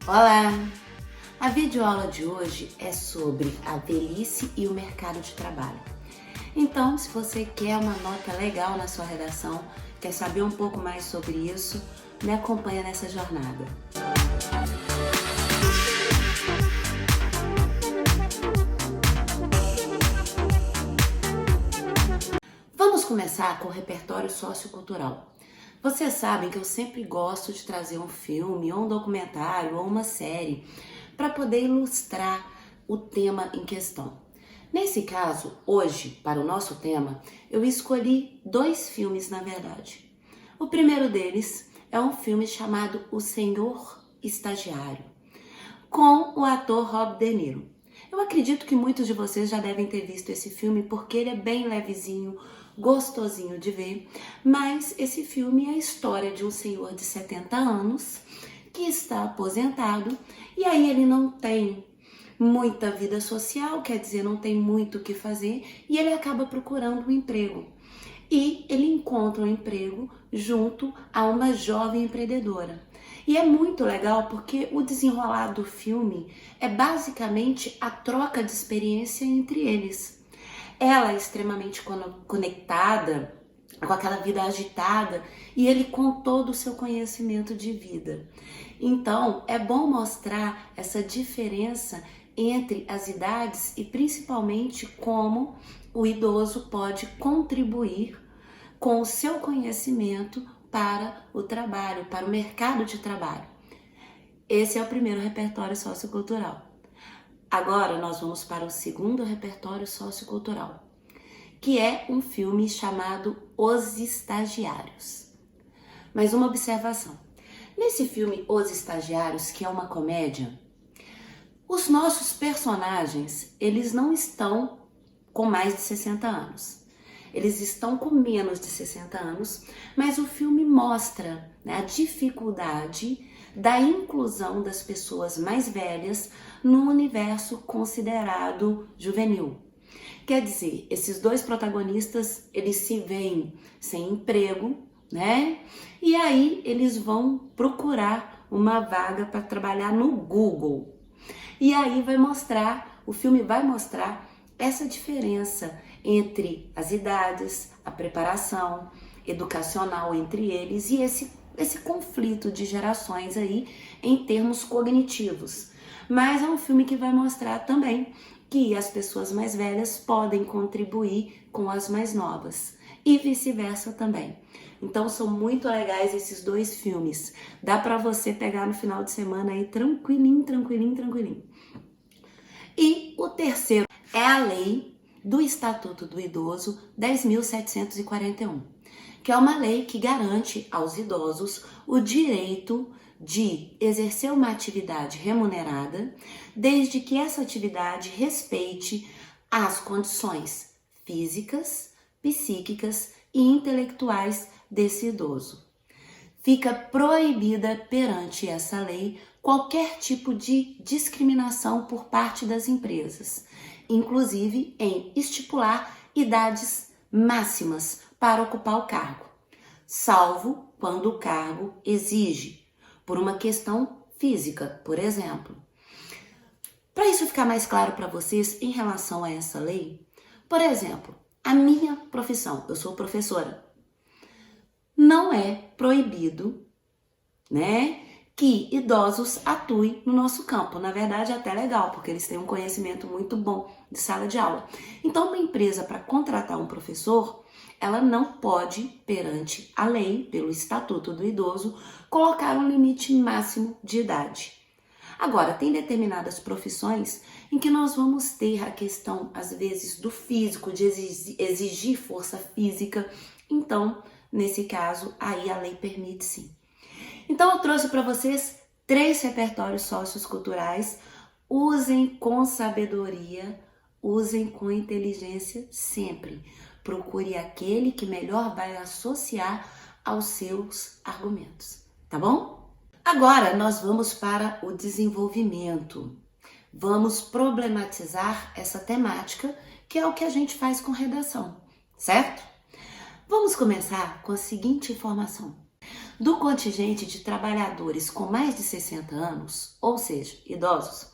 Olá! A videoaula de hoje é sobre a velhice e o mercado de trabalho. Então, se você quer uma nota legal na sua redação, quer saber um pouco mais sobre isso, me acompanha nessa jornada. Vamos começar com o repertório sociocultural. Vocês sabem que eu sempre gosto de trazer um filme, ou um documentário, ou uma série, para poder ilustrar o tema em questão. Nesse caso, hoje, para o nosso tema, eu escolhi 2 filmes, na verdade. O primeiro deles é um filme chamado O Senhor Estagiário, com o ator Robert De Niro. Eu acredito que muitos de vocês já devem ter visto esse filme porque ele é bem levezinho, gostosinho de ver, mas esse filme é a história de um senhor de 70 anos que está aposentado e aí ele não tem muita vida social, quer dizer, não tem muito o que fazer e ele acaba procurando um emprego. E ele encontra um emprego junto a uma jovem empreendedora. E é muito legal porque o desenrolar do filme é basicamente a troca de experiência entre eles. Ela é extremamente conectada, com aquela vida agitada, e ele com todo o seu conhecimento de vida. Então, é bom mostrar essa diferença entre as idades e principalmente como o idoso pode contribuir com o seu conhecimento para o trabalho, para o mercado de trabalho. Esse é o primeiro repertório sociocultural. Agora nós vamos para o segundo repertório sociocultural, que é um filme chamado Os Estagiários. Mas uma observação. Nesse filme Os Estagiários, que é uma comédia, os nossos personagens, eles não estão com mais de 60 anos. Eles estão com menos de 60 anos, mas o filme mostra, né, a dificuldade da inclusão das pessoas mais velhas no universo considerado juvenil. Quer dizer, esses 2 protagonistas, eles se veem sem emprego, né? E aí eles vão procurar uma vaga para trabalhar no Google. E aí o filme vai mostrar essa diferença entre as idades, a preparação educacional entre eles e esse conflito de gerações aí em termos cognitivos. Mas é um filme que vai mostrar também que as pessoas mais velhas podem contribuir com as mais novas e vice-versa também. Então são muito legais esses 2 filmes. Dá para você pegar no final de semana aí tranquilinho. E o terceiro é a lei do Estatuto do Idoso 10.741, que é uma lei que garante aos idosos o direito de exercer uma atividade remunerada, desde que essa atividade respeite as condições físicas, psíquicas e intelectuais desse idoso. Fica proibida perante essa lei qualquer tipo de discriminação por parte das empresas, inclusive em estipular idades máximas para ocupar o cargo, salvo quando o cargo exige, por uma questão física, por exemplo. Para isso ficar mais claro para vocês em relação a essa lei, por exemplo, a minha profissão, eu sou professora, não é proibido, né, que idosos atuem no nosso campo. Na verdade, é até legal, porque eles têm um conhecimento muito bom de sala de aula. Então, uma empresa, para contratar um professor, ela não pode, perante a lei, pelo Estatuto do Idoso, colocar um limite máximo de idade. Agora, tem determinadas profissões em que nós vamos ter a questão, às vezes, do físico, de exigir força física. Então, nesse caso, aí a lei permite sim. Então eu trouxe para vocês 3 repertórios socioculturais. Usem com sabedoria, usem com inteligência sempre. Procure aquele que melhor vai associar aos seus argumentos, tá bom? Agora nós vamos para o desenvolvimento. Vamos problematizar essa temática, que é o que a gente faz com redação, certo? Vamos começar com a seguinte informação. Do contingente de trabalhadores com mais de 60 anos, ou seja, idosos,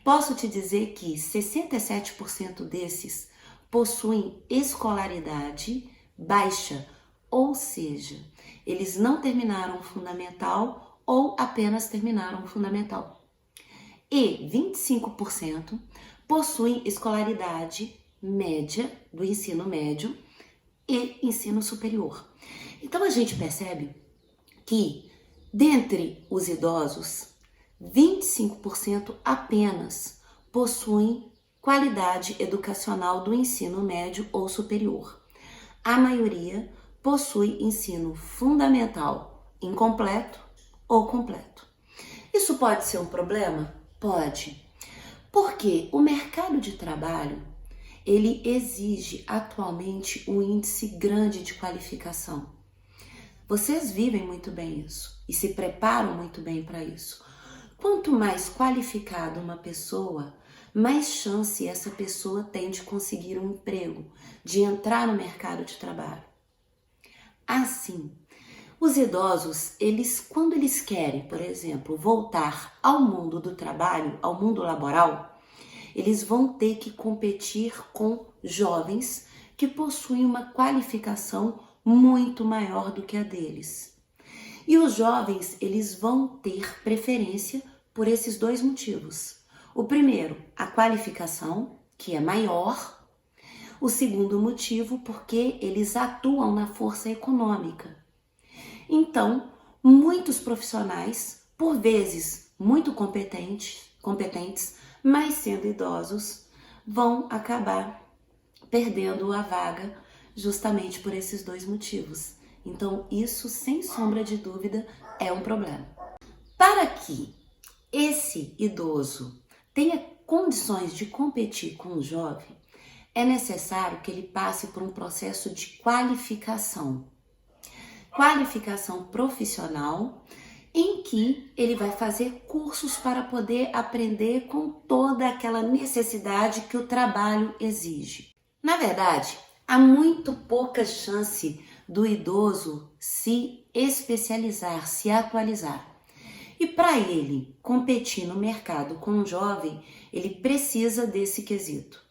posso te dizer que 67% desses possuem escolaridade baixa, ou seja, eles não terminaram o fundamental ou apenas terminaram o fundamental. E 25% possuem escolaridade média do ensino médio e ensino superior. Então a gente percebe que dentre os idosos, 25% apenas possuem qualidade educacional do ensino médio ou superior. A maioria possui ensino fundamental incompleto ou completo. Isso pode ser um problema? Pode. Porque o mercado de trabalho, ele exige atualmente um índice grande de qualificação. Vocês vivem muito bem isso e se preparam muito bem para isso. Quanto mais qualificada uma pessoa, mais chance essa pessoa tem de conseguir um emprego, de entrar no mercado de trabalho. Assim, os idosos, quando eles querem, por exemplo, voltar ao mundo do trabalho, ao mundo laboral, eles vão ter que competir com jovens que possuem uma qualificação muito maior do que a deles. E os jovens, eles vão ter preferência por esses dois motivos. O primeiro, a qualificação, que é maior. O segundo motivo, porque eles atuam na força econômica. Então, muitos profissionais, por vezes muito competentes, mas sendo idosos, vão acabar perdendo a vaga justamente por esses dois motivos. Então, isso, sem sombra de dúvida, é um problema. Para que esse idoso tenha condições de competir com o jovem, é necessário que ele passe por um processo de qualificação. Qualificação profissional, em que ele vai fazer cursos para poder aprender com toda aquela necessidade que o trabalho exige. Na verdade, há muito pouca chance do idoso se especializar, se atualizar. E para ele competir no mercado com o jovem, ele precisa desse quesito.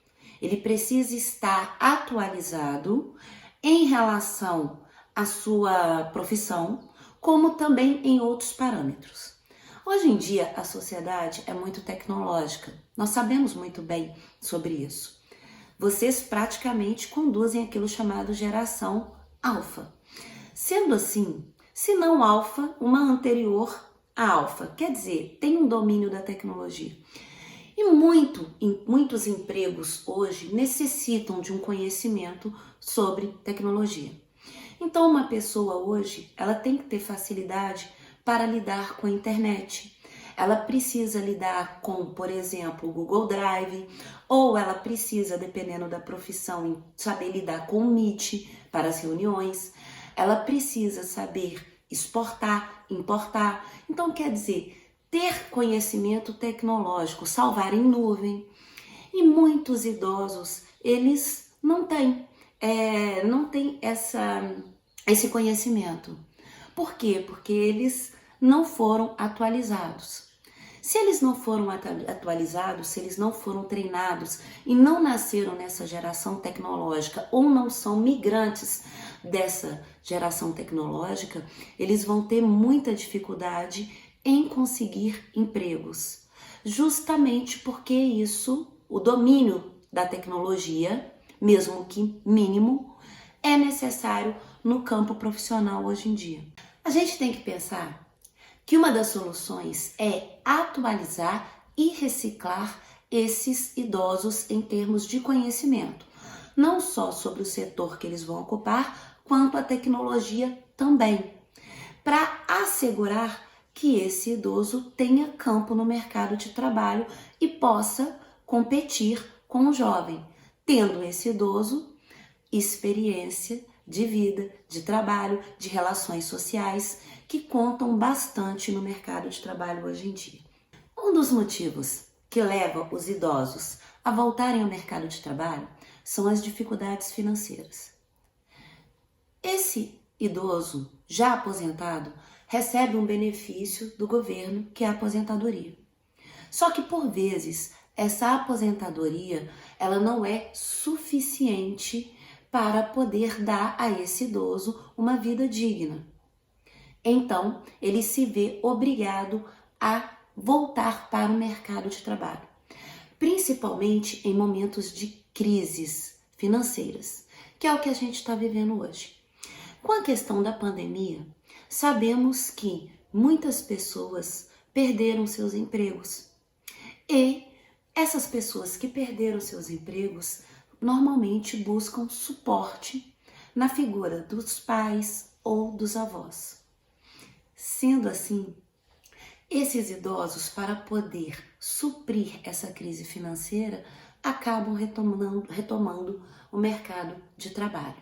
Ele precisa estar atualizado em relação à sua profissão, como também em outros parâmetros. Hoje em dia, a sociedade é muito tecnológica. Nós sabemos muito bem sobre isso. Vocês praticamente conduzem aquilo chamado geração alfa. Sendo assim, se não alfa, uma anterior a alfa, quer dizer, tem um domínio da tecnologia. E muitos empregos hoje necessitam de um conhecimento sobre tecnologia. Então, uma pessoa hoje, ela tem que ter facilidade para lidar com a internet. Ela precisa lidar com, por exemplo, o Google Drive, ou ela precisa, dependendo da profissão, saber lidar com o Meet para as reuniões. Ela precisa saber exportar, importar. Então, quer dizer, ter conhecimento tecnológico, salvar em nuvem. E muitos idosos, eles não têm esse conhecimento. Por quê? Porque eles não foram atualizados. Se eles não foram atualizados, se eles não foram treinados e não nasceram nessa geração tecnológica ou não são migrantes dessa geração tecnológica, eles vão ter muita dificuldade em conseguir empregos. Justamente porque o domínio da tecnologia, mesmo que mínimo, é necessário no campo profissional hoje em dia. A gente tem que pensar que uma das soluções é atualizar e reciclar esses idosos em termos de conhecimento, não só sobre o setor que eles vão ocupar, quanto a tecnologia também, para assegurar que esse idoso tenha campo no mercado de trabalho e possa competir com o jovem, tendo esse idoso experiência de vida, de trabalho, de relações sociais, que contam bastante no mercado de trabalho hoje em dia. Um dos motivos que leva os idosos a voltarem ao mercado de trabalho são as dificuldades financeiras. Esse idoso já aposentado recebe um benefício do governo, que é a aposentadoria. Só que, por vezes, essa aposentadoria ela não é suficiente para poder dar a esse idoso uma vida digna. Então, ele se vê obrigado a voltar para o mercado de trabalho, principalmente em momentos de crises financeiras, que é o que a gente está vivendo hoje. Com a questão da pandemia, sabemos que muitas pessoas perderam seus empregos. E essas pessoas que perderam seus empregos normalmente buscam suporte na figura dos pais ou dos avós. Sendo assim, esses idosos, para poder suprir essa crise financeira, acabam retomando o mercado de trabalho.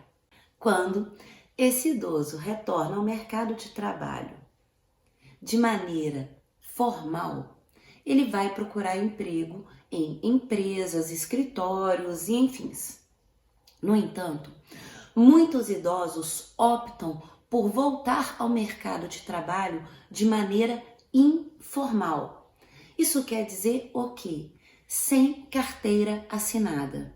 Quando esse idoso retorna ao mercado de trabalho de maneira formal, ele vai procurar emprego em empresas, escritórios e enfim. No entanto, muitos idosos optam por voltar ao mercado de trabalho de maneira informal. Isso quer dizer o quê? Sem carteira assinada.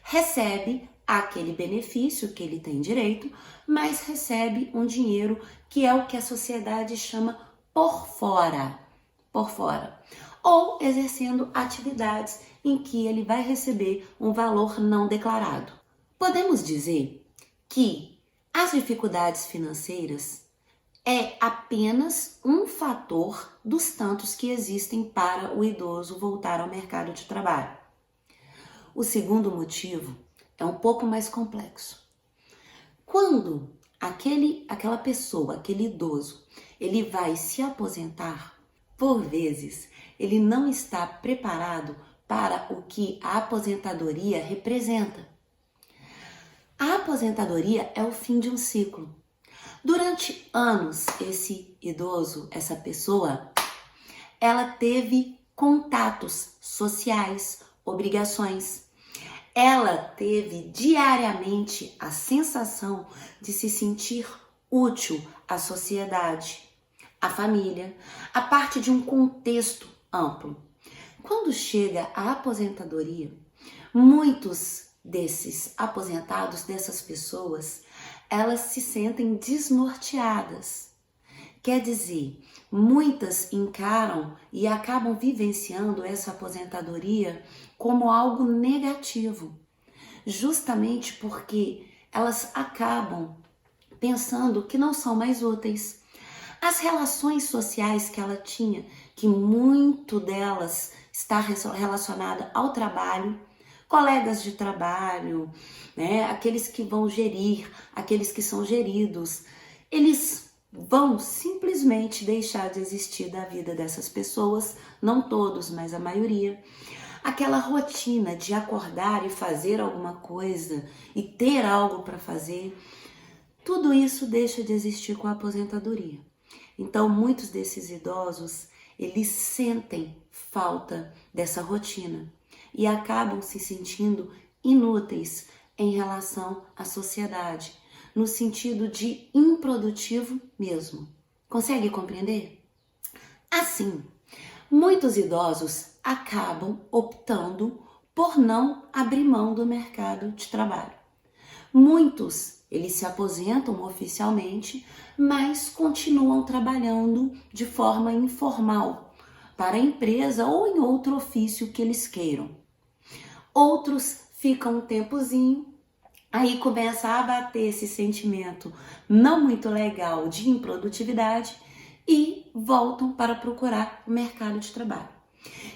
Recebe aquele benefício que ele tem direito, mas recebe um dinheiro que é o que a sociedade chama por fora, ou exercendo atividades em que ele vai receber um valor não declarado. Podemos dizer que as dificuldades financeiras é apenas um fator dos tantos que existem para o idoso voltar ao mercado de trabalho. O segundo motivo é um pouco mais complexo. Quando aquela pessoa, aquele idoso, ele vai se aposentar, por vezes, ele não está preparado para o que a aposentadoria representa. A aposentadoria é o fim de um ciclo. Durante anos, esse idoso, essa pessoa, ela teve contatos sociais, obrigações. Ela teve diariamente a sensação de se sentir útil à sociedade, à família, a parte de um contexto amplo. Quando chega a aposentadoria, muitos desses aposentados, dessas pessoas, elas se sentem desnorteadas. Quer dizer, muitas encaram e acabam vivenciando essa aposentadoria como algo negativo, justamente porque elas acabam pensando que não são mais úteis. As relações sociais que ela tinha, que muito delas está relacionada ao trabalho, colegas de trabalho, né, aqueles que vão gerir, aqueles que são geridos, eles vão simplesmente deixar de existir da vida dessas pessoas, não todos, mas a maioria. Aquela rotina de acordar e fazer alguma coisa e ter algo para fazer, tudo isso deixa de existir com a aposentadoria. Então, muitos desses idosos, eles sentem falta dessa rotina e acabam se sentindo inúteis em relação à sociedade, no sentido de improdutivo mesmo. Consegue compreender? Assim, muitos idosos acabam optando por não abrir mão do mercado de trabalho. Muitos, eles se aposentam oficialmente, mas continuam trabalhando de forma informal para a empresa ou em outro ofício que eles queiram. Outros ficam um tempozinho, aí começa a abater esse sentimento não muito legal de improdutividade e voltam para procurar o mercado de trabalho.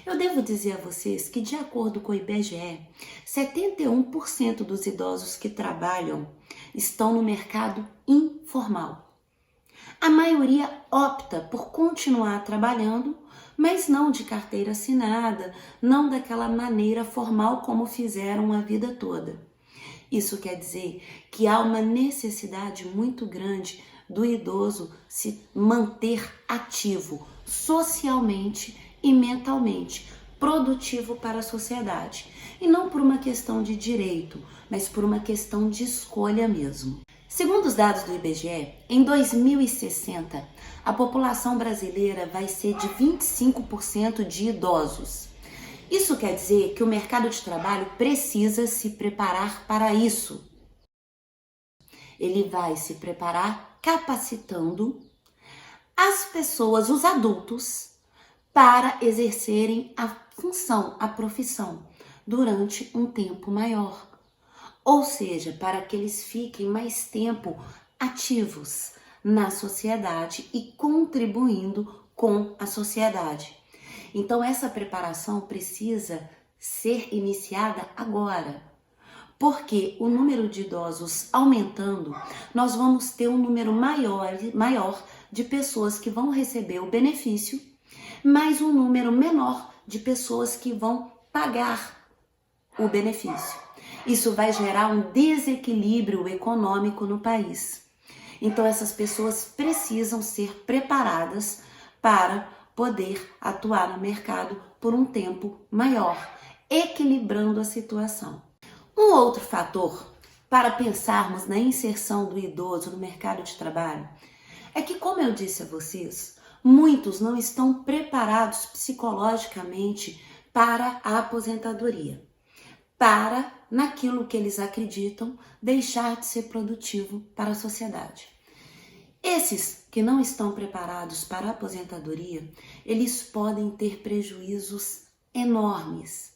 Eu devo dizer a vocês que, de acordo com o IBGE, 71% dos idosos que trabalham estão no mercado informal. A maioria opta por continuar trabalhando, mas não de carteira assinada, não daquela maneira formal como fizeram a vida toda. Isso quer dizer que há uma necessidade muito grande do idoso se manter ativo socialmente e mentalmente, produtivo para a sociedade. E não por uma questão de direito, mas por uma questão de escolha mesmo. Segundo os dados do IBGE, em 2060, a população brasileira vai ser de 25% de idosos. Isso quer dizer que o mercado de trabalho precisa se preparar para isso. Ele vai se preparar capacitando as pessoas, os adultos, para exercerem a função, a profissão, durante um tempo maior. Ou seja, para que eles fiquem mais tempo ativos na sociedade e contribuindo com a sociedade. Então, essa preparação precisa ser iniciada agora, porque o número de idosos aumentando, nós vamos ter um número maior de pessoas que vão receber o benefício, mas um número menor de pessoas que vão pagar o benefício. Isso vai gerar um desequilíbrio econômico no país. Então, essas pessoas precisam ser preparadas para poder atuar no mercado por um tempo maior, equilibrando a situação. Um outro fator para pensarmos na inserção do idoso no mercado de trabalho é que, como eu disse a vocês, muitos não estão preparados psicologicamente para a aposentadoria, para, naquilo que eles acreditam, deixar de ser produtivo para a sociedade. Esses que não estão preparados para a aposentadoria, eles podem ter prejuízos enormes.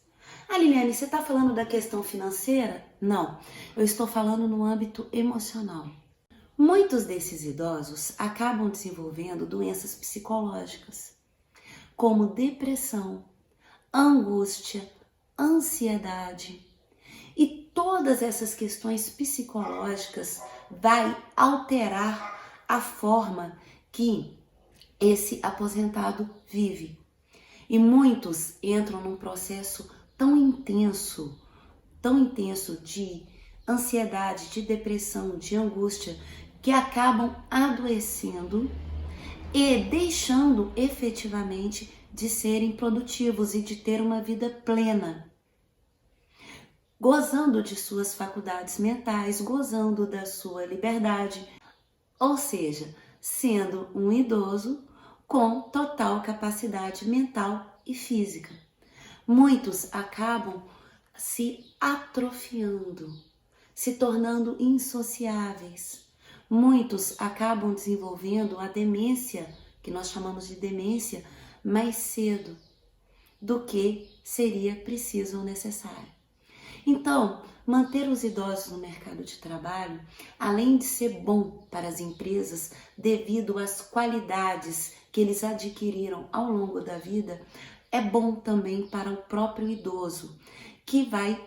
Liliane, você está falando da questão financeira? Não, eu estou falando no âmbito emocional. Muitos desses idosos acabam desenvolvendo doenças psicológicas, como depressão, angústia, ansiedade. E todas essas questões psicológicas vai alterar a forma que esse aposentado vive. E muitos entram num processo tão intenso de ansiedade, de depressão, de angústia, que acabam adoecendo e deixando efetivamente de serem produtivos e de ter uma vida plena, gozando de suas faculdades mentais, gozando da sua liberdade, ou seja, sendo um idoso com total capacidade mental e física. Muitos acabam se atrofiando, se tornando insociáveis. Muitos acabam desenvolvendo a demência, que nós chamamos de demência, mais cedo do que seria preciso ou necessário. Então, manter os idosos no mercado de trabalho, além de ser bom para as empresas devido às qualidades que eles adquiriram ao longo da vida, é bom também para o próprio idoso, que vai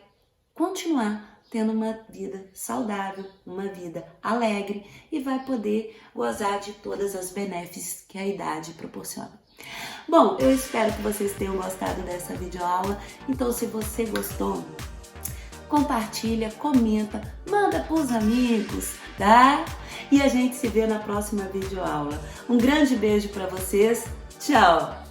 continuar tendo uma vida saudável, uma vida alegre e vai poder gozar de todas as benefícios que a idade proporciona. Bom, eu espero que vocês tenham gostado dessa videoaula. Então, se você gostou, compartilha, comenta, manda para os amigos, tá? E a gente se vê na próxima videoaula. Um grande beijo para vocês. Tchau!